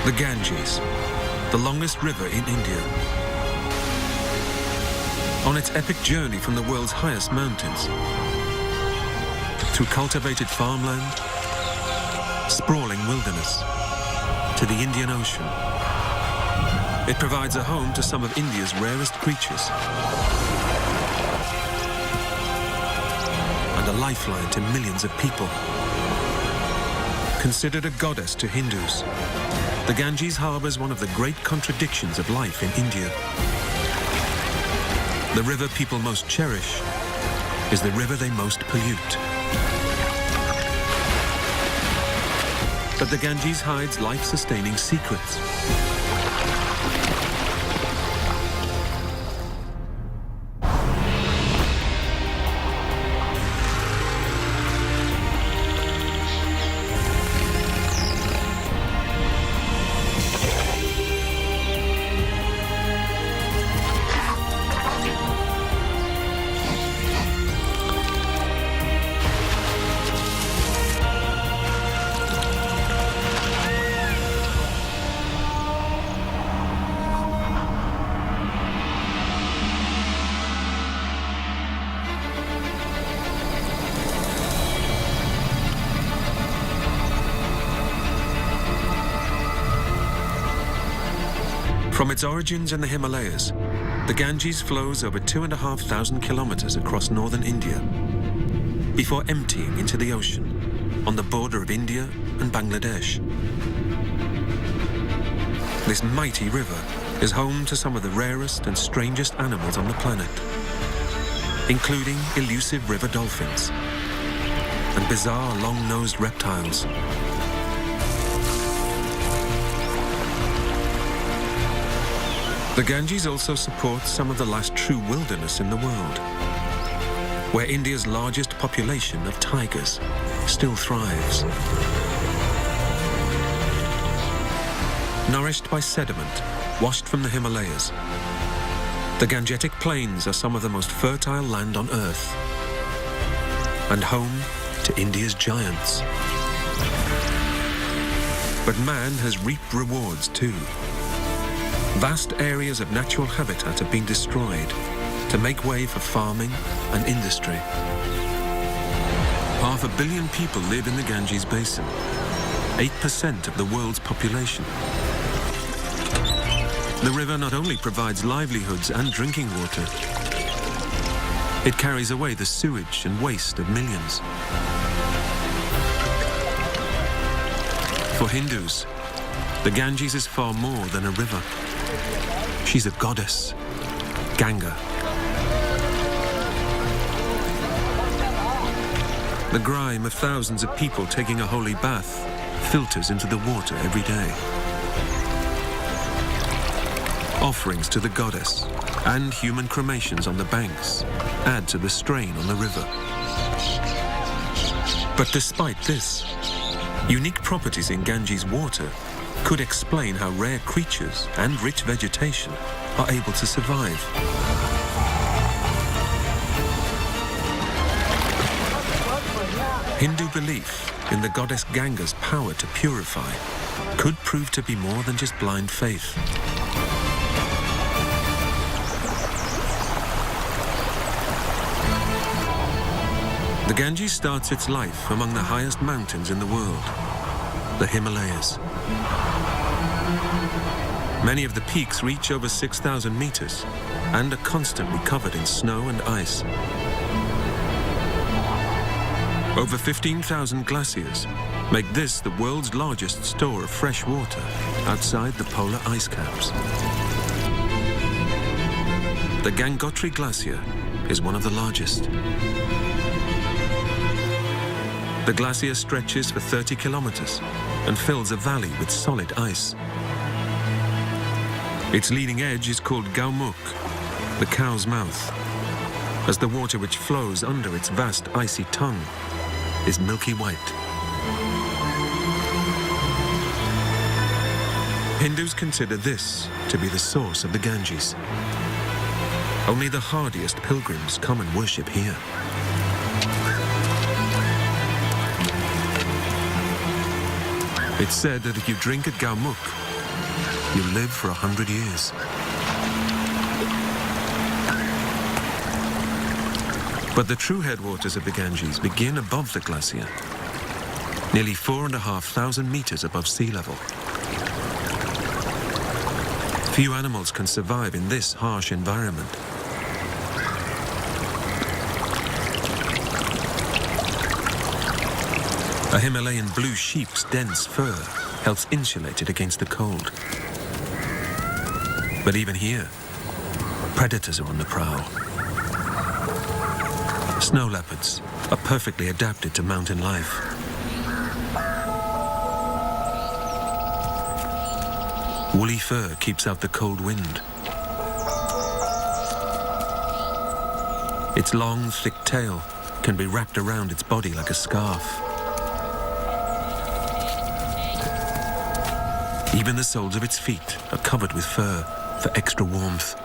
The Ganges, the longest river in India. On its epic journey from the world's highest mountains, through cultivated farmland, sprawling wilderness, to the Indian Ocean, it provides a home to some of India's rarest creatures and a lifeline to millions of people. Considered a goddess to Hindus, the Ganges harbors one of the great contradictions of life in India. The river people most cherish is the river they most pollute. But the Ganges hides life-sustaining secrets. From its origins in the Himalayas, the Ganges flows over 2,500 kilometers across northern India, before emptying into the ocean on the border of India and Bangladesh. This mighty river is home to some of the rarest and strangest animals on the planet, including elusive river dolphins and bizarre long-nosed reptiles. The Ganges also supports some of the last true wilderness in the world, where India's largest population of tigers still thrives. Nourished by sediment washed from the Himalayas, the Gangetic Plains are some of the most fertile land on Earth and home to India's giants. But man has reaped rewards too. Vast areas of natural habitat have been destroyed to make way for farming and industry. 500 million people live in the Ganges Basin, 8% of the world's population. The river not only provides livelihoods and drinking water, it carries away the sewage and waste of millions. For Hindus, the Ganges is far more than a river. She's a goddess, Ganga. The grime of thousands of people taking a holy bath filters into the water every day. Offerings to the goddess and human cremations on the banks add to the strain on the river. But despite this, unique properties in Ganges water could explain how rare creatures and rich vegetation are able to survive. Hindu belief in the goddess Ganga's power to purify could prove to be more than just blind faith. The Ganges starts its life among the highest mountains in the world, the Himalayas. Many of the peaks reach over 6,000 meters and are constantly covered in snow and ice. Over 15,000 glaciers make this the world's largest store of fresh water outside the polar ice caps. The Gangotri Glacier is one of the largest. The glacier stretches for 30 kilometers and fills a valley with solid ice. Its leading edge is called Gaumukh, the cow's mouth, as the water which flows under its vast icy tongue is milky white. Hindus consider this to be the source of the Ganges. Only the hardiest pilgrims come and worship here. It's said that if you drink at Gaumukh, you live for 100 years. But the true headwaters of the Ganges begin above the glacier, nearly 4,500 meters above sea level. Few animals can survive in this harsh environment. A Himalayan blue sheep's dense fur helps insulate it against the cold. But even here, predators are on the prowl. Snow leopards are perfectly adapted to mountain life. Woolly fur keeps out the cold wind. Its long, thick tail can be wrapped around its body like a scarf. Even the soles of its feet are covered with fur for extra warmth.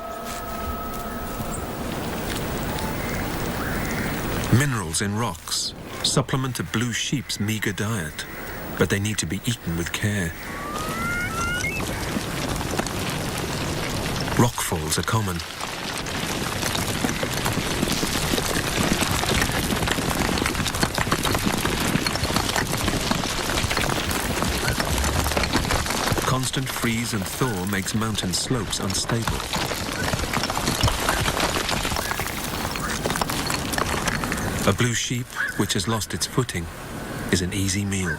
Minerals in rocks supplement a blue sheep's meager diet, but they need to be eaten with care. Rockfalls are common. Constant freeze and thaw makes mountain slopes unstable. A blue sheep which has lost its footing is an easy meal.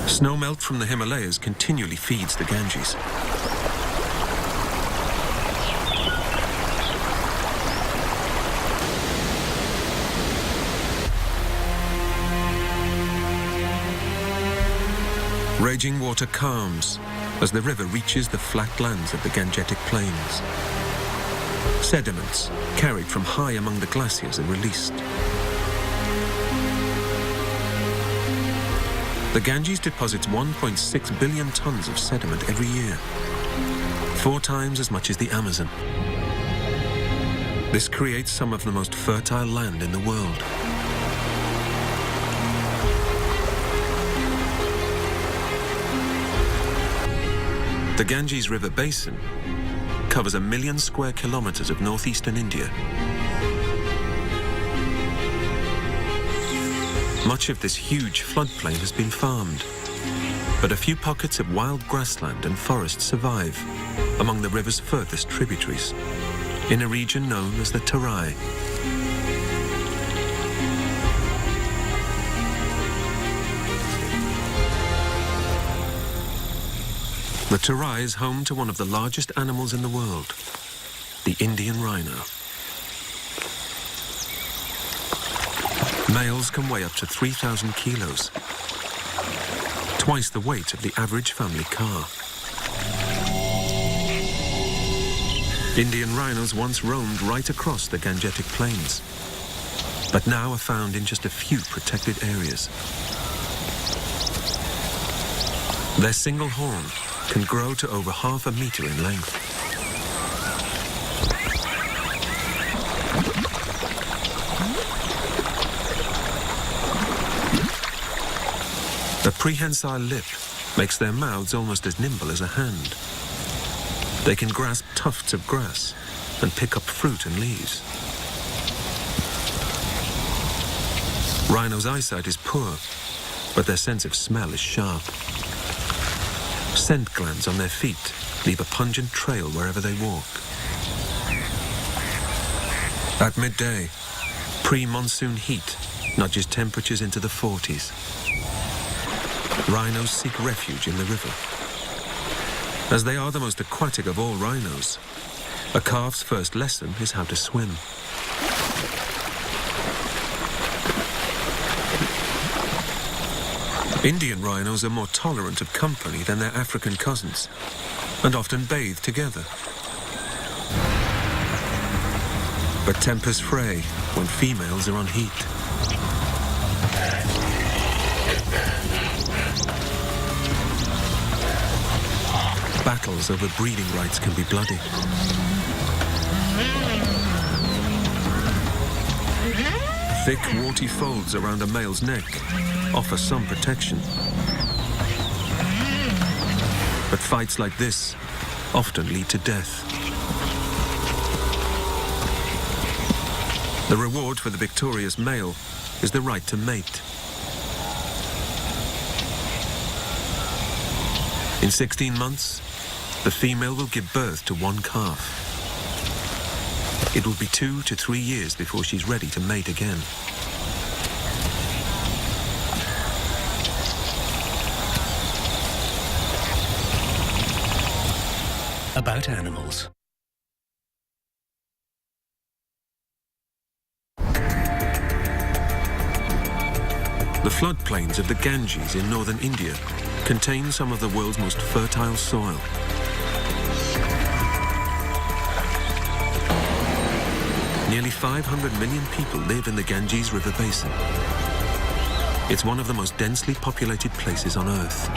Snowmelt from the Himalayas continually feeds the Ganges. Raging water calms as the river reaches the flat lands of the Gangetic Plains. Sediments carried from high among the glaciers are released. The Ganges deposits 1.6 billion tons of sediment every year, 4 times as much as the Amazon. This creates some of the most fertile land in the world. The Ganges River Basin covers 1 million square kilometers of northeastern India. Much of this huge floodplain has been farmed, but a few pockets of wild grassland and forest survive among the river's furthest tributaries, in a region known as the Tarai. The Tarai is home to one of the largest animals in the world, the Indian rhino. Males can weigh up to 3,000 kilos, twice the weight of the average family car. Indian rhinos once roamed right across the Gangetic Plains, but now are found in just a few protected areas. Their single horn can grow to over 0.5 meter in length. A prehensile lip makes their mouths almost as nimble as a hand. They can grasp tufts of grass and pick up fruit and leaves. Rhinos' eyesight is poor, but their sense of smell is sharp. Scent glands on their feet leave a pungent trail wherever they walk. At midday, pre-monsoon heat nudges temperatures into the 40s. Rhinos seek refuge in the river. As they are the most aquatic of all rhinos, a calf's first lesson is how to swim. Indian rhinos are more tolerant of company than their African cousins, and often bathe together. But tempers fray when females are on heat. Battles over breeding rights can be bloody. Thick, warty folds around a male's neck offer some protection. But fights like this often lead to death. The reward for the victorious male is the right to mate. In 16 months, the female will give birth to one calf. It will be 2 to 3 years before she's ready to mate again. About animals. The floodplains of the Ganges in northern India contain some of the world's most fertile soil. Nearly 500 million people live in the Ganges River Basin. It's one of the most densely populated places on Earth.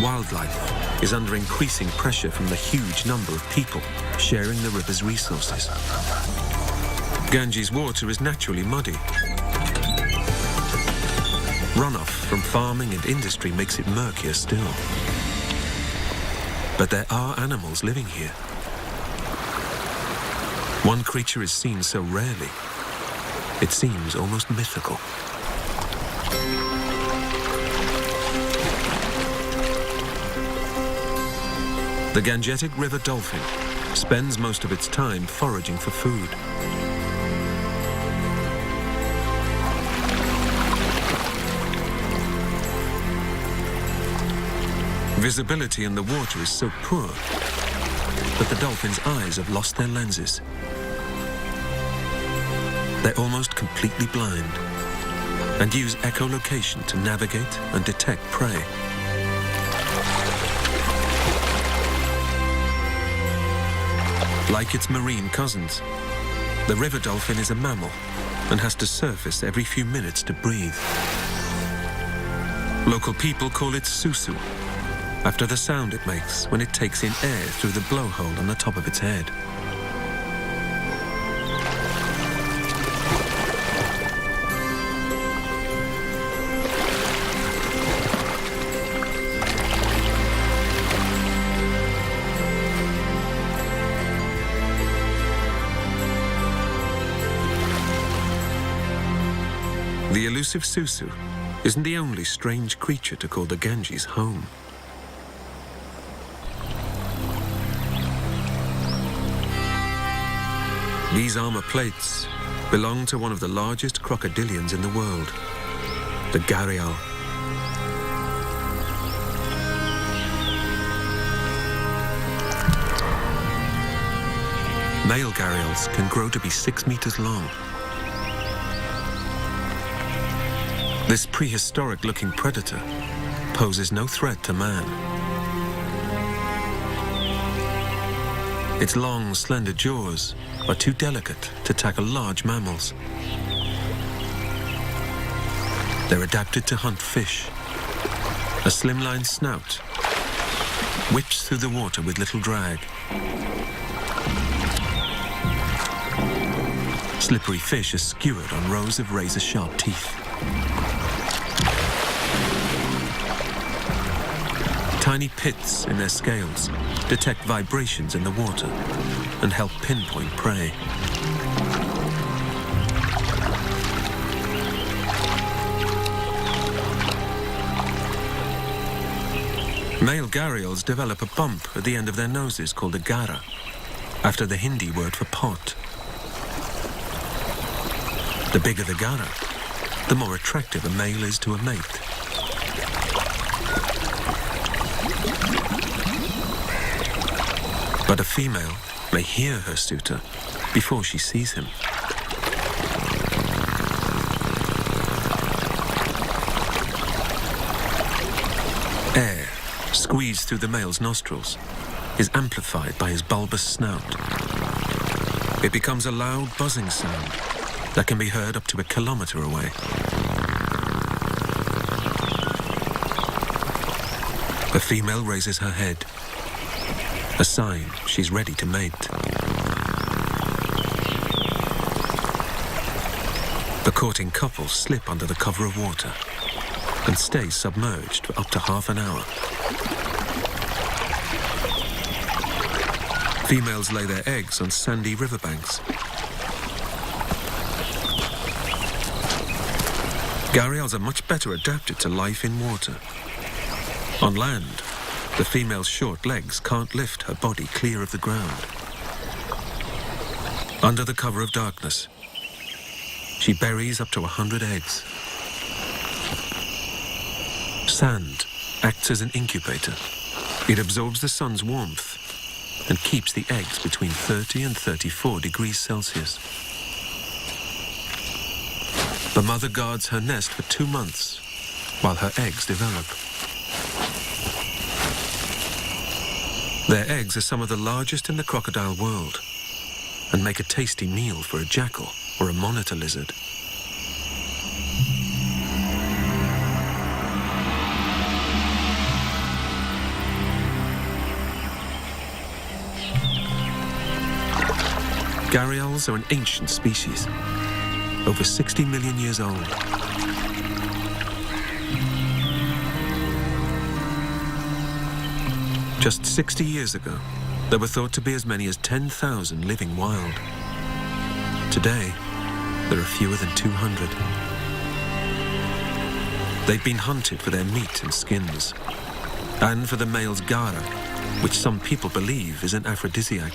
Wildlife is under increasing pressure from the huge number of people sharing the river's resources. Ganges water is naturally muddy. Runoff from farming and industry makes it murkier still. But there are animals living here. One creature is seen so rarely, it seems almost mythical. The Gangetic River dolphin spends most of its time foraging for food. Visibility in the water is so poor that the dolphin's eyes have lost their lenses. They're almost completely blind and use echolocation to navigate and detect prey. Like its marine cousins, the river dolphin is a mammal and has to surface every few minutes to breathe. Local people call it susu, after the sound it makes when it takes in air through the blowhole on the top of its head. The elusive susu isn't the only strange creature to call the Ganges home. These armor plates belong to one of the largest crocodilians in the world, the gharial. Male gharials can grow to be 6 meters long. This prehistoric-looking predator poses no threat to man. Its long, slender jaws are too delicate to tackle large mammals. They're adapted to hunt fish. A slimline snout whips through the water with little drag. Slippery fish are skewered on rows of razor-sharp teeth. Tiny pits in their scales detect vibrations in the water and help pinpoint prey. Male gharials develop a bump at the end of their noses called a gara, after the Hindi word for pot. The bigger the gara, the more attractive a male is to a mate. But a female may hear her suitor before she sees him. Air, squeezed through the male's nostrils, is amplified by his bulbous snout. It becomes a loud buzzing sound that can be heard up to 1 kilometer away. The female raises her head, a sign she's ready to mate. The courting couple slip under the cover of water and stay submerged for up to half an hour. Females lay their eggs on sandy riverbanks. Gharials are much better adapted to life in water. On land, the female's short legs can't lift her body clear of the ground. Under the cover of darkness, she buries up to 100 eggs. Sand acts as an incubator. It absorbs the sun's warmth and keeps the eggs between 30 and 34 degrees Celsius. The mother guards her nest for 2 months while her eggs develop. Their eggs are some of the largest in the crocodile world and make a tasty meal for a jackal or a monitor lizard. Gharials are an ancient species, over 60 million years old. Just 60 years ago, there were thought to be as many as 10,000 living wild. Today, there are fewer than 200. They've been hunted for their meat and skins, and for the male's gara, which some people believe is an aphrodisiac.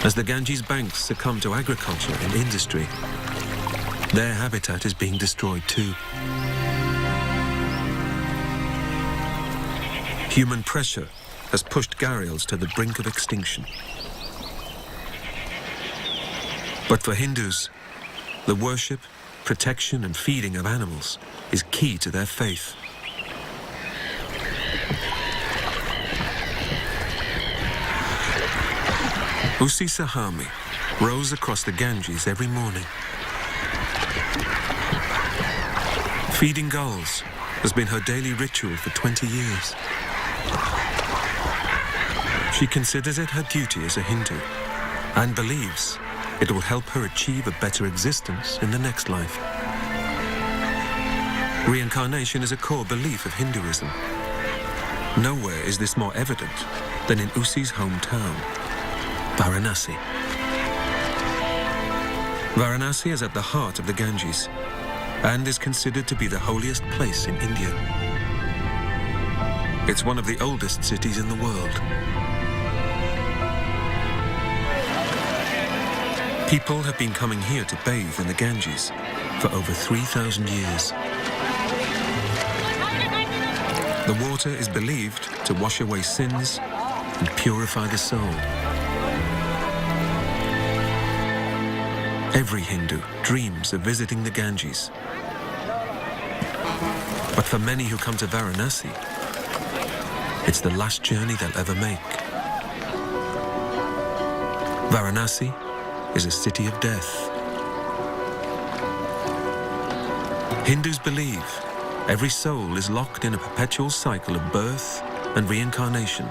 As the Ganges banks succumb to agriculture and industry, their habitat is being destroyed too. Human pressure has pushed gharials to the brink of extinction. But for Hindus, the worship, protection and feeding of animals is key to their faith. Usi Sahami rows across the Ganges every morning. Feeding gulls has been her daily ritual for 20 years. She considers it her duty as a Hindu and believes it will help her achieve a better existence in the next life. Reincarnation is a core belief of Hinduism. Nowhere is this more evident than in Usi's hometown, Varanasi. Varanasi is at the heart of the Ganges and is considered to be the holiest place in India. It's one of the oldest cities in the world. People have been coming here to bathe in the Ganges for over 3,000 years. The water is believed to wash away sins and purify the soul. Every Hindu dreams of visiting the Ganges. But for many who come to Varanasi, it's the last journey they'll ever make. Varanasi is a city of death. Hindus believe every soul is locked in a perpetual cycle of birth and reincarnation,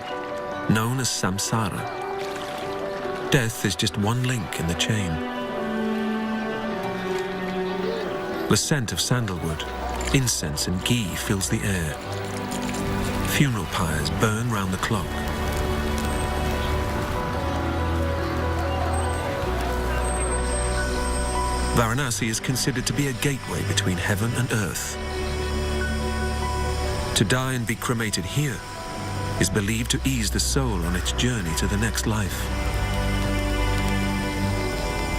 known as samsara. Death is just one link in the chain. The scent of sandalwood, incense and ghee fills the air. Funeral pyres burn round the clock. Varanasi is considered to be a gateway between heaven and earth. To die and be cremated here is believed to ease the soul on its journey to the next life.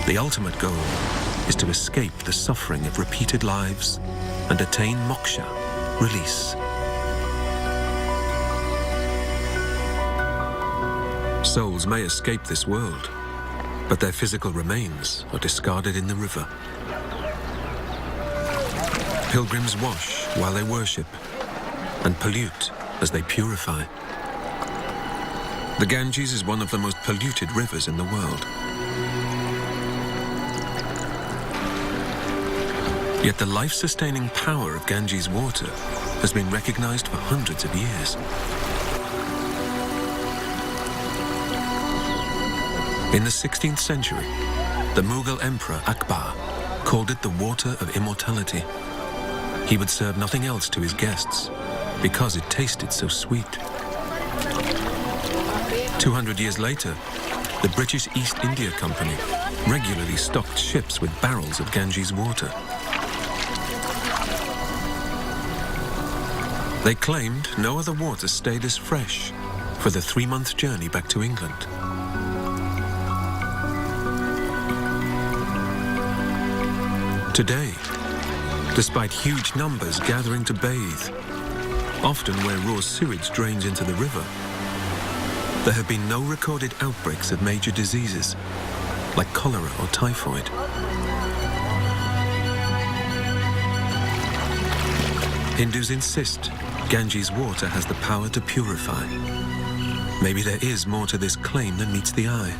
The ultimate goal is to escape the suffering of repeated lives and attain moksha, release. Souls may escape this world, but their physical remains are discarded in the river. Pilgrims wash while they worship and pollute as they purify. The Ganges is one of the most polluted rivers in the world. Yet the life-sustaining power of Ganges water has been recognized for hundreds of years. In the 16th century, the Mughal Emperor Akbar called it the water of immortality. He would serve nothing else to his guests because it tasted so sweet. 200 years later, the British East India Company regularly stocked ships with barrels of Ganges water. They claimed no other water stayed as fresh for the 3-month journey back to England. Today, despite huge numbers gathering to bathe, often where raw sewage drains into the river, there have been no recorded outbreaks of major diseases like cholera or typhoid. Hindus insist Ganges water has the power to purify. Maybe there is more to this claim than meets the eye.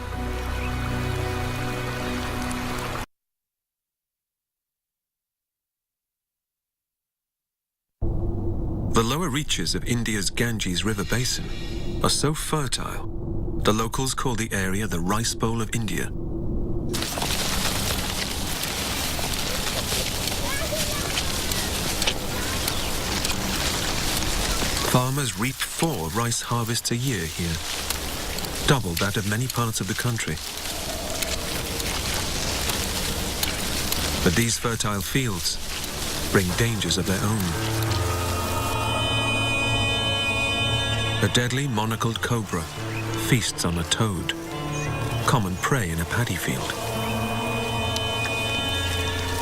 The lower reaches of India's Ganges River basin are so fertile, the locals call the area the Rice Bowl of India. Farmers reap 4 rice harvests a year here, double that of many parts of the country. But these fertile fields bring dangers of their own. A deadly monocled cobra feasts on a toad, common prey in a paddy field.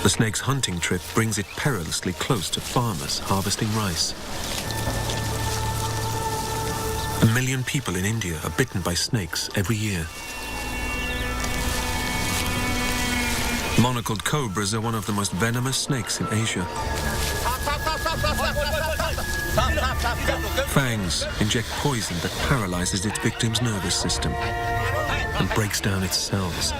The snake's hunting trip brings it perilously close to farmers harvesting rice. 1 million people in India are bitten by snakes every year. Monocled cobras are one of the most venomous snakes in Asia. Fangs inject poison that paralyzes its victim's nervous system and breaks down its cells.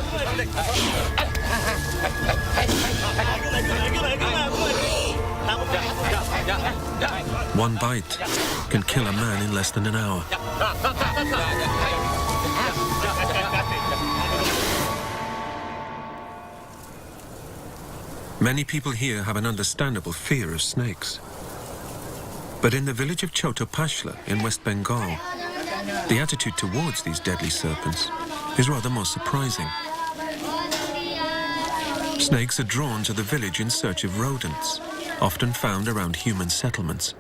One bite can kill a man in less than an hour. Many people here have an understandable fear of snakes. But in the village of Chotopashla in West Bengal, the attitude towards these deadly serpents is rather more surprising. Snakes are drawn to the village in search of rodents, often found around human settlements.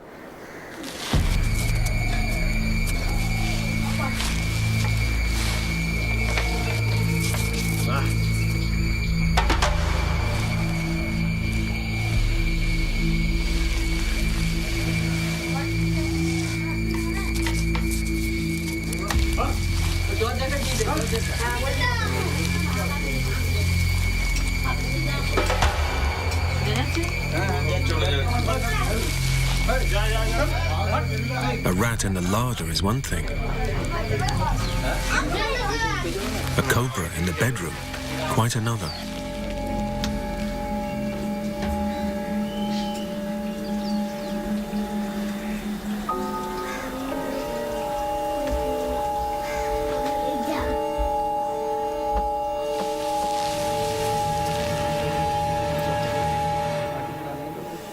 A rat in the larder is one thing. A cobra in the bedroom, quite another.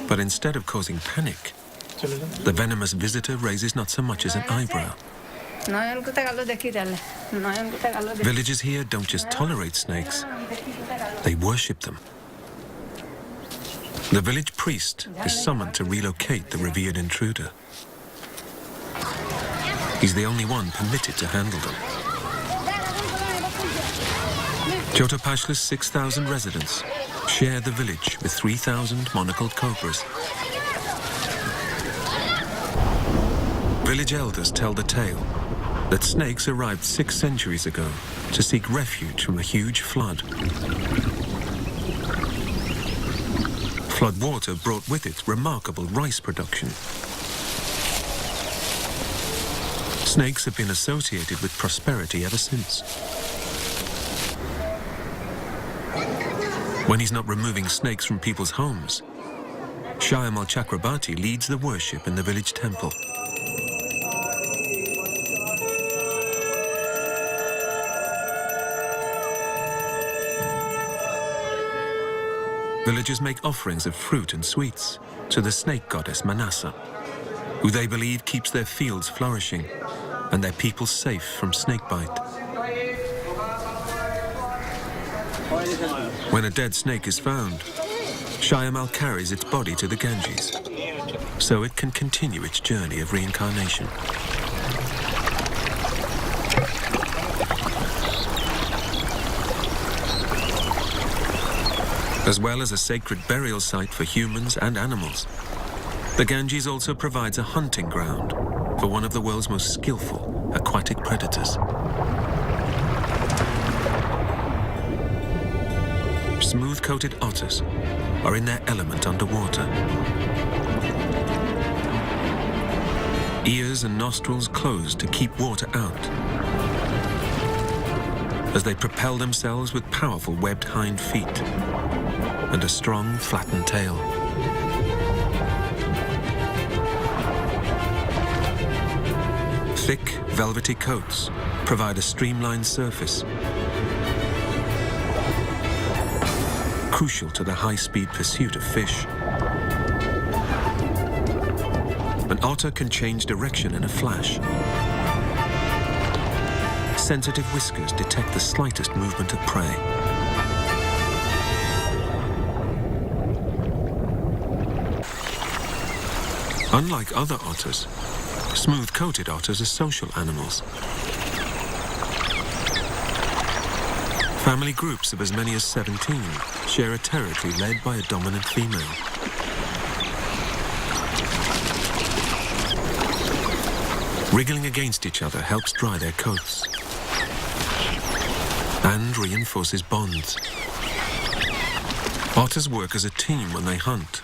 But instead of causing panic, the venomous visitor raises not so much as an eyebrow. Villagers here don't just tolerate snakes, they worship them. The village priest is summoned to relocate the revered intruder. He's the only one permitted to handle them. Chotopashla's 6,000 residents share the village with 3,000 monocled cobras. Village elders tell the tale that snakes arrived 6 centuries ago to seek refuge from a huge flood. Flood water brought with it remarkable rice production. Snakes have been associated with prosperity ever since. When he's not removing snakes from people's homes, Shyamal Chakrabarti leads the worship in the village temple. villagers make offerings of fruit and sweets to the snake goddess Manasa, who they believe keeps their fields flourishing and their people safe from snakebite. When a dead snake is found, Shayamal carries its body to the Ganges, so it can continue its journey of reincarnation. As well as a sacred burial site for humans and animals, the Ganges also provides a hunting ground for one of the world's most skillful aquatic predators. Smooth-coated otters are in their element underwater. Ears and nostrils closed to keep water out, as they propel themselves with powerful webbed hind feet and a strong flattened tail. Thick, velvety coats provide a streamlined surface, crucial to the high-speed pursuit of fish. An otter can change direction in a flash. Sensitive whiskers detect the slightest movement of prey. Unlike other otters, smooth-coated otters are social animals. Family groups of as many as 17 share a territory led by a dominant female. Wriggling against each other helps dry their coats and reinforces bonds. Otters work as a team when they hunt,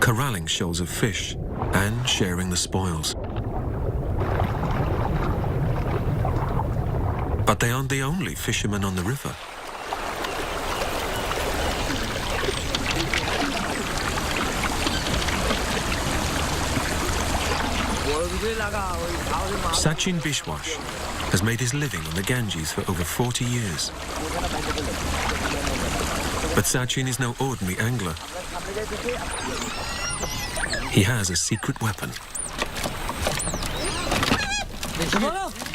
corralling shoals of fish and sharing the spoils. But they aren't the only fishermen on the river. Sachin Bishwash has made his living on the Ganges for over 40 years. But Sachin is no ordinary angler. He has a secret weapon.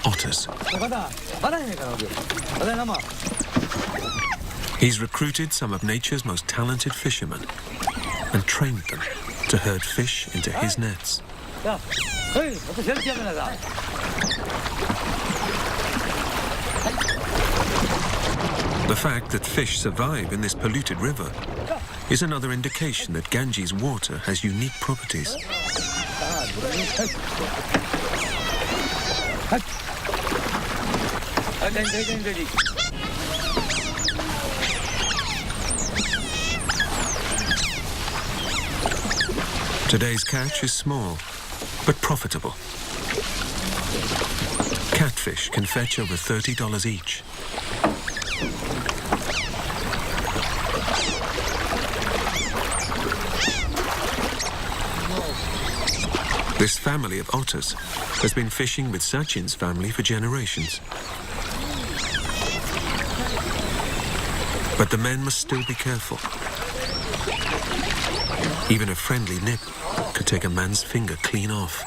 Otters. He's recruited some of nature's most talented fishermen and trained them to herd fish into his nets. The fact that fish survive in this polluted river is another indication that Ganges water has unique properties. Today's catch is small, but profitable. Catfish can fetch over $30 each. This family of otters has been fishing with Sachin's family for generations. But the men must still be careful. Even a friendly nip could take a man's finger clean off.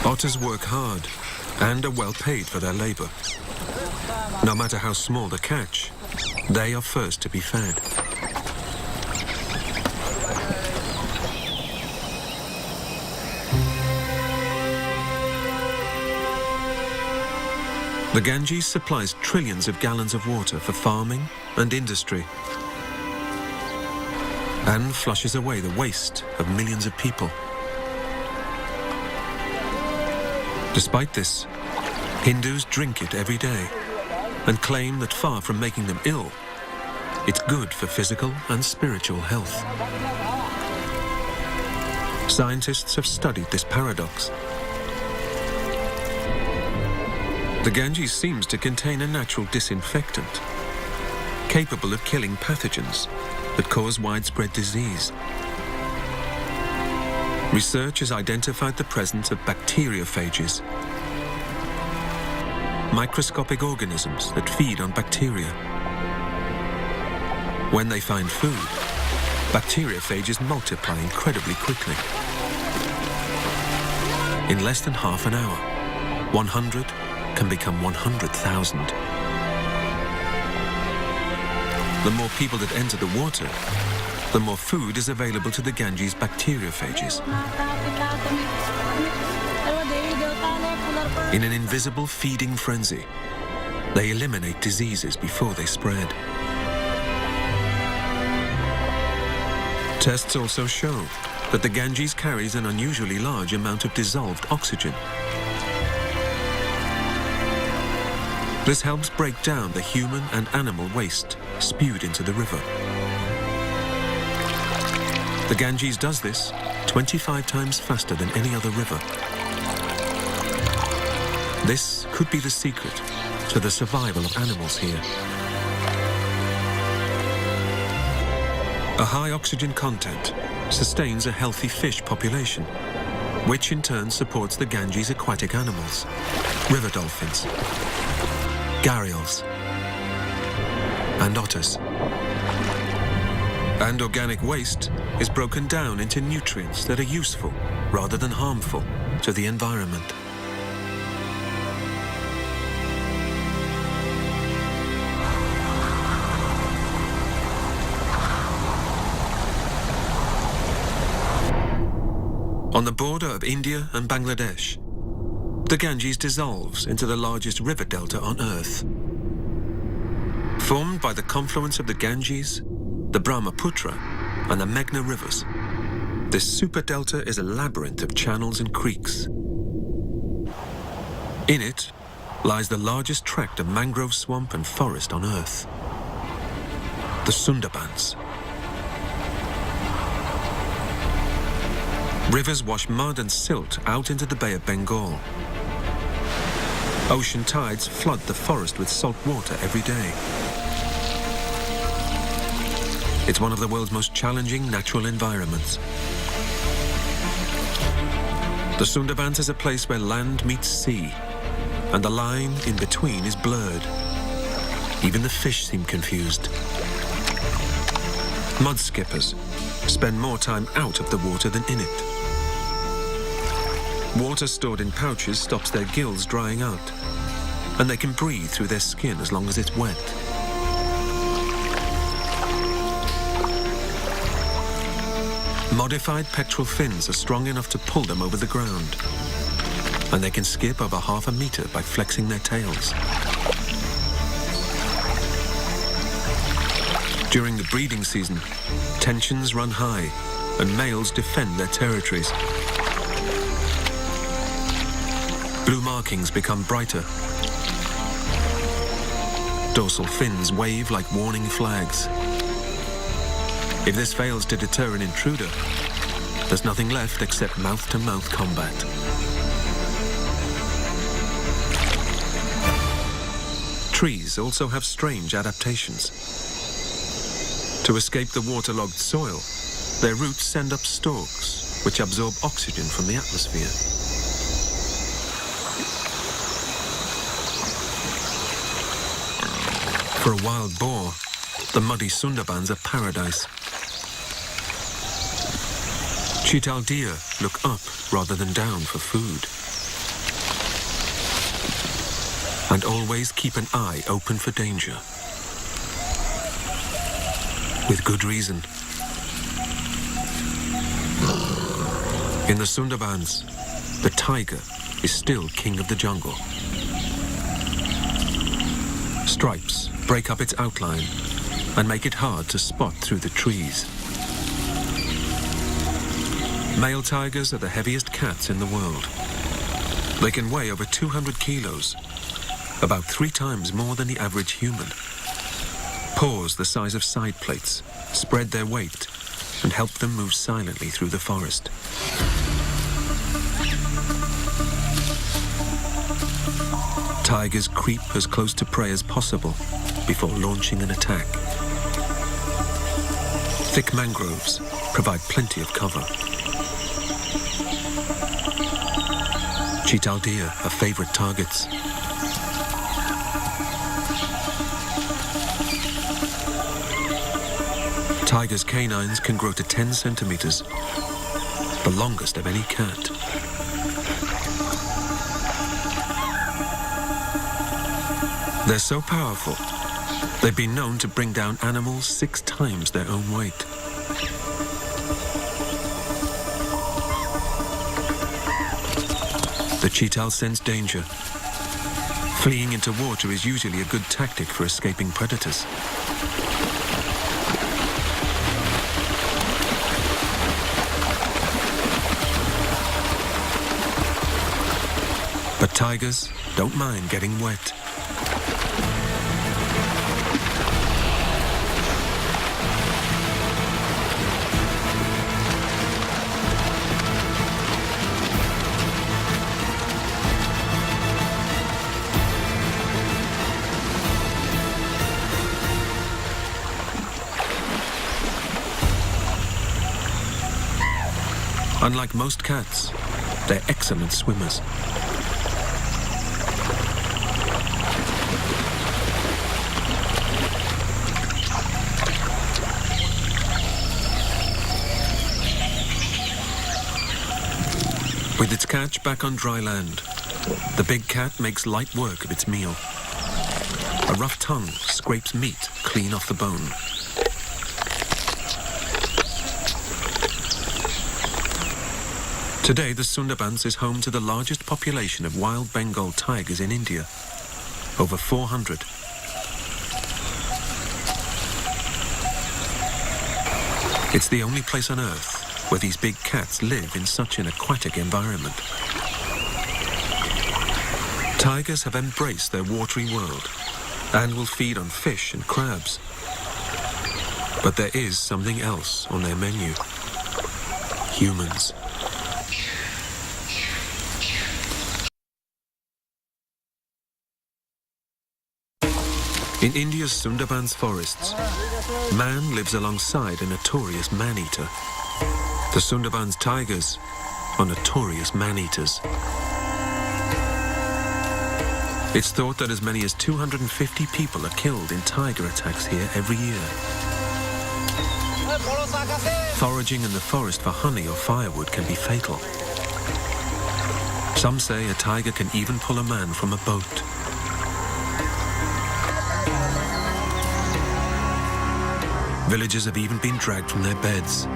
Otters work hard and are well paid for their labor. No matter how small the catch, they are first to be fed. The Ganges supplies trillions of gallons of water for farming and industry, and flushes away the waste of millions of people. Despite this, Hindus drink it every day and claim that far from making them ill, it's good for physical and spiritual health. Scientists have studied this paradox. The Ganges seems to contain a natural disinfectant, capable of killing pathogens that cause widespread disease. Research has identified the presence of bacteriophages, microscopic organisms that feed on bacteria. When they find food, bacteriophages multiply incredibly quickly. In less than half an hour, 100 can become 100,000. The more people that enter the water, the more food is available to the Ganges bacteriophages. In an invisible feeding frenzy, they eliminate diseases before they spread. Tests also show that the Ganges carries an unusually large amount of dissolved oxygen. This helps break down the human and animal waste spewed into the river. The Ganges does this 25 times faster than any other river. This could be the secret to the survival of animals here. A high oxygen content sustains a healthy fish population, which in turn supports the Ganges' aquatic animals, river dolphins, gharials, and otters. And organic waste is broken down into nutrients that are useful rather than harmful to the environment. On the border of India and Bangladesh, the Ganges dissolves into the largest river delta on Earth. Formed by the confluence of the Ganges, the Brahmaputra, and the Meghna rivers, this superdelta is a labyrinth of channels and creeks. In it lies the largest tract of mangrove swamp and forest on Earth, the Sundarbans. Rivers wash mud and silt out into the Bay of Bengal. Ocean tides flood the forest with salt water every day. It's one of the world's most challenging natural environments. The Sundarbans is a place where land meets sea, and the line in between is blurred. Even the fish seem confused. Mud skippers spend more time out of the water than in it. Water stored in pouches stops their gills drying out, and they can breathe through their skin as long as it's wet. Modified pectoral fins are strong enough to pull them over the ground, and they can skip over half a meter by flexing their tails. During the breeding season, tensions run high, and males defend their territories. Blue markings become brighter. Dorsal fins wave like warning flags. If this fails to deter an intruder, there's nothing left except mouth-to-mouth combat. Trees also have strange adaptations. To escape the waterlogged soil, their roots send up stalks, which absorb oxygen from the atmosphere. For a wild boar, the muddy Sundarbans are paradise. Chital deer look up rather than down for food, and always keep an eye open for danger. With good reason. In the Sundarbans, the tiger is still king of the jungle. Stripes break up its outline and make it hard to spot through the trees. Male tigers are the heaviest cats in the world. They can weigh over 200 kilos, about 3 times more than the average human. Paws the size of side plates spread their weight and help them move silently through the forest. Tigers creep as close to prey as possible before launching an attack. Thick mangroves provide plenty of cover. Chital deer are favorite targets. Tigers' canines can grow to 10 centimeters, the longest of any cat. They're so powerful, they've been known to bring down animals 6 times their own weight. The cheetahs sense danger. Fleeing into water is usually a good tactic for escaping predators. But tigers don't mind getting wet. Unlike most cats, they're excellent swimmers. With its catch back on dry land, the big cat makes light work of its meal. A rough tongue scrapes meat clean off the bone. Today, the Sundarbans is home to the largest population of wild Bengal tigers in India, over 400. It's the only place on Earth where these big cats live in such an aquatic environment. Tigers have embraced their watery world and will feed on fish and crabs. But there is something else on their menu: humans. In India's Sundarbans forests, man lives alongside a notorious man-eater. The Sundarbans tigers are notorious man-eaters. It's thought that as many as 250 people are killed in tiger attacks here every year. Foraging in the forest for honey or firewood can be fatal. Some say a tiger can even pull a man from a boat. Villagers have even been dragged from their beds.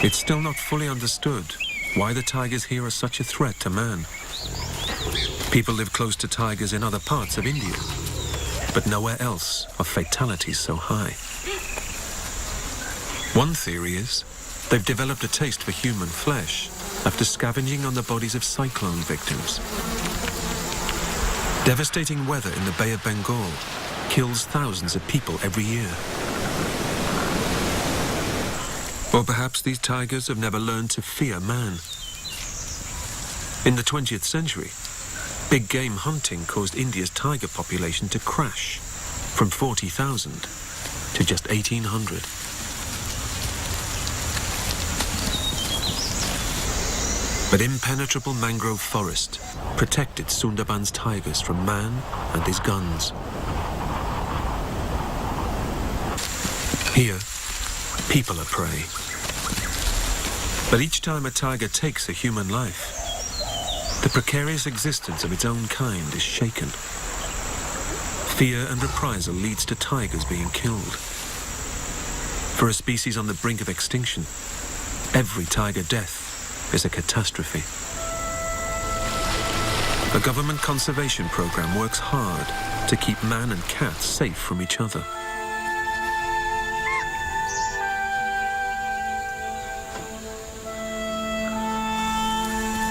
It's still not fully understood why the tigers here are such a threat to man. People live close to tigers in other parts of India, but nowhere else are fatalities so high. One theory is they've developed a taste for human flesh after scavenging on the bodies of cyclone victims. Devastating weather in the Bay of Bengal kills thousands of people every year. Or perhaps these tigers have never learned to fear man. In the 20th century, big game hunting caused India's tiger population to crash from 40,000 to just 1,800. But impenetrable mangrove forest protected Sundarbans tigers from man and his guns. Here, people are prey. But each time a tiger takes a human life, the precarious existence of its own kind is shaken. Fear and reprisal leads to tigers being killed. For a species on the brink of extinction, every tiger death is a catastrophe. A government conservation program works hard to keep man and cat safe from each other.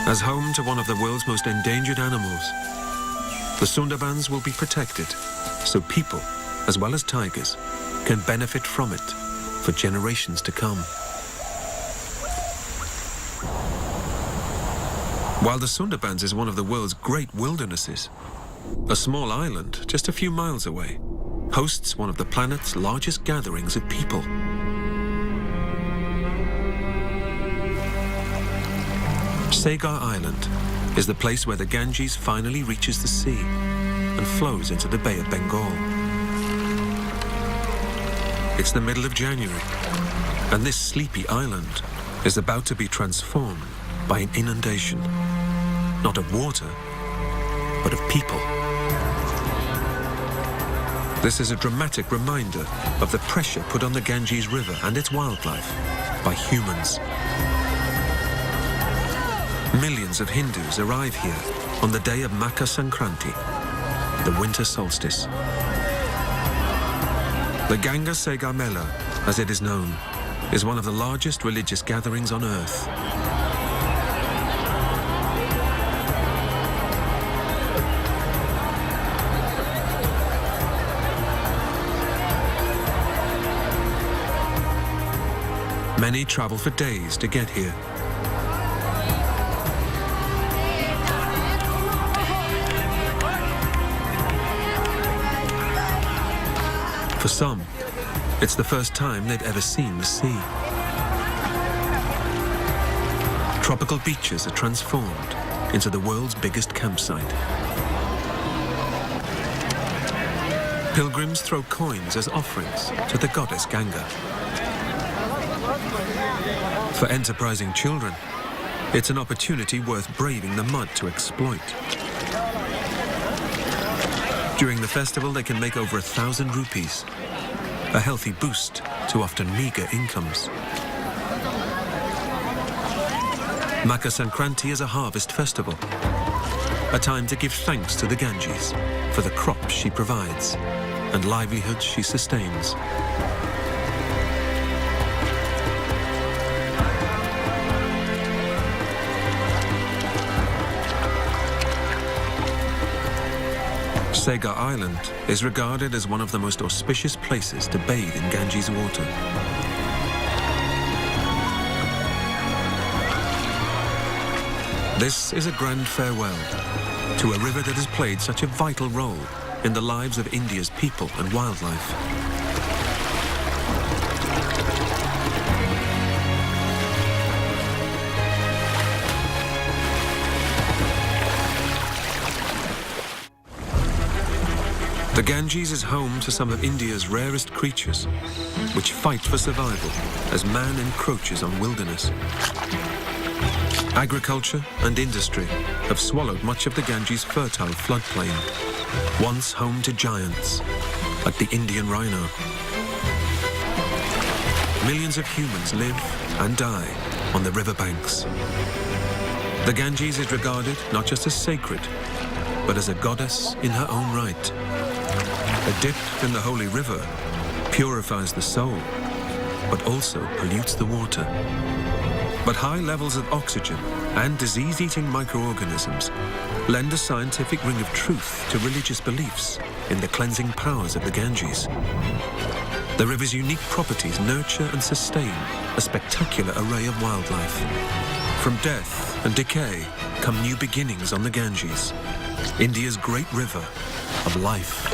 As home to one of the world's most endangered animals, the Sundarbans will be protected so people, as well as tigers, can benefit from it for generations to come. While the Sundarbans is one of the world's great wildernesses, a small island just a few miles away hosts one of the planet's largest gatherings of people. Sagar Island is the place where the Ganges finally reaches the sea and flows into the Bay of Bengal. It's the middle of January, and this sleepy island is about to be transformed by an inundation, not of water, but of people. This is a dramatic reminder of the pressure put on the Ganges River and its wildlife by humans. Millions of Hindus arrive here on the day of Makar Sankranti, the winter solstice. The Ganga Sagar Mela, as it is known, is one of the largest religious gatherings on earth. Many travel for days to get here. For some, it's the first time they've ever seen the sea. Tropical beaches are transformed into the world's biggest campsite. Pilgrims throw coins as offerings to the goddess Ganga. For enterprising children, it's an opportunity worth braving the mud to exploit. During the festival, they can make over 1,000 rupees, a healthy boost to often meager incomes. Makar Sankranti is a harvest festival, a time to give thanks to the Ganges for the crops she provides and livelihoods she sustains. Sagar Island is regarded as one of the most auspicious places to bathe in Ganges water. This is a grand farewell to a river that has played such a vital role in the lives of India's people and wildlife. The Ganges is home to some of India's rarest creatures, which fight for survival as man encroaches on wilderness. Agriculture and industry have swallowed much of the Ganges' fertile floodplain, once home to giants like the Indian rhino. Millions of humans live and die on the riverbanks. The Ganges is regarded not just as sacred, but as a goddess in her own right. A dip in the holy river purifies the soul, but also pollutes the water. But high levels of oxygen and disease-eating microorganisms lend a scientific ring of truth to religious beliefs in the cleansing powers of the Ganges. The river's unique properties nurture and sustain a spectacular array of wildlife. From death and decay come new beginnings on the Ganges, India's great river of life.